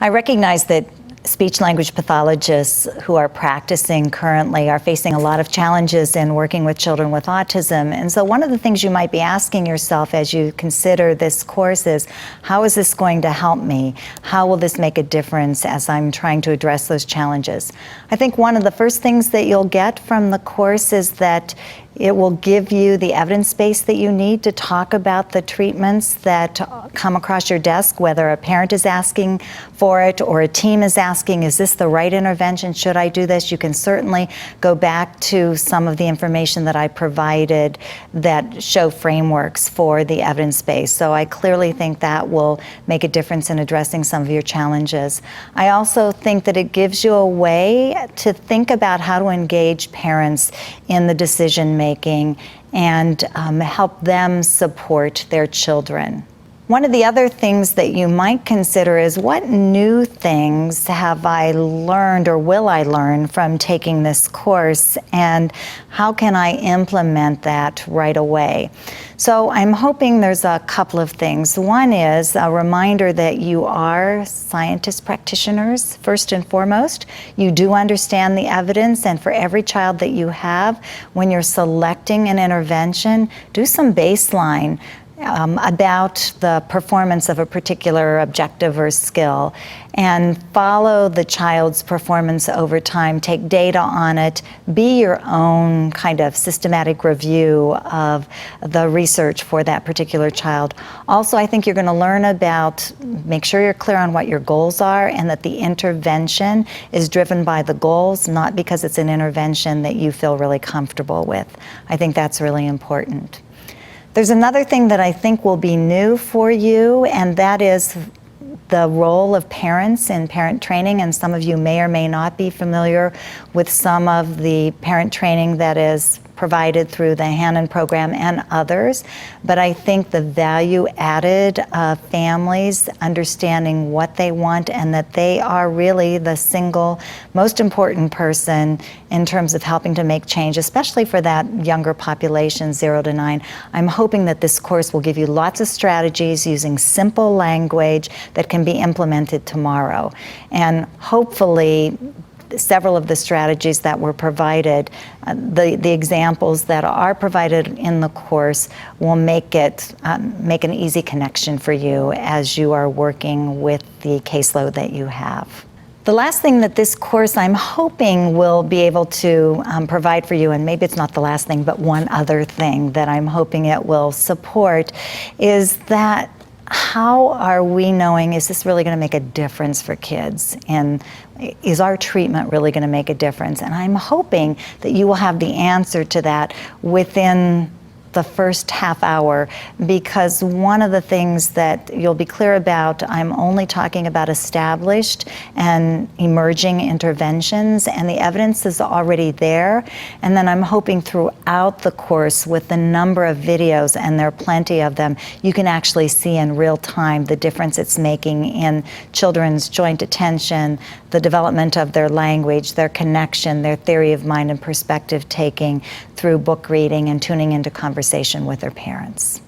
I recognize that speech-language pathologists who are practicing currently are facing a lot of challenges in working with children with autism. And so one of the things you might be asking yourself as you consider this course is, how is this going to help me? How will this make a difference as I'm trying to address those challenges? I think one of the first things that you'll get from the course is that it will give you the evidence base that you need to talk about the treatments that come across your desk, whether a parent is asking for it or a team is asking, is this the right intervention? Should I do this? You can certainly go back to some of the information that I provided that show frameworks for the evidence base. So I clearly think that will make a difference in addressing some of your challenges. I also think that it gives you a way to think about how to engage parents in the decision making and help them support their children. One of the other things that you might consider is, what new things have I learned or will I learn from taking this course, and how can I implement that right away? So I'm hoping there's a couple of things. One is a reminder that you are scientist practitioners first and foremost. You do understand the evidence, and for every child that you have, when you're selecting an intervention, do some baseline about the performance of a particular objective or skill, and follow the child's performance over time. Take data on it. Be your own kind of systematic review of the research for that particular child. Also, I think you're going to learn about, make sure you're clear on what your goals are, and that the intervention is driven by the goals, not because it's an intervention that you feel really comfortable with. I think that's really important. There's another thing that I think will be new for you, and that is the role of parents in parent training. And some of you may or may not be familiar with some of the parent training that is provided through the Hannon program and others. But I think the value added of families understanding what they want, and that they are really the single most important person in terms of helping to make change, especially for that younger population, 0 to 9. I'm hoping that this course will give you lots of strategies using simple language that can be implemented tomorrow. And hopefully, several of the strategies that were provided, the examples that are provided in the course will make it make an easy connection for you as you are working with the caseload that you have. The last thing that this course, I'm hoping, will be able to provide for you, and maybe it's not the last thing, but one other thing that I'm hoping it will support, is that how are we knowing, is this really going to make a difference for kids? And is our treatment really going to make a difference? And I'm hoping that you will have the answer to that within the first half hour, because one of the things that you'll be clear about, I'm only talking about established and emerging interventions, and the evidence is already there. And then I'm hoping throughout the course, with the number of videos, and there are plenty of them, you can actually see in real time the difference it's making in children's joint attention, the development of their language, their connection, their theory of mind and perspective taking, through book reading and tuning into conversation with their parents.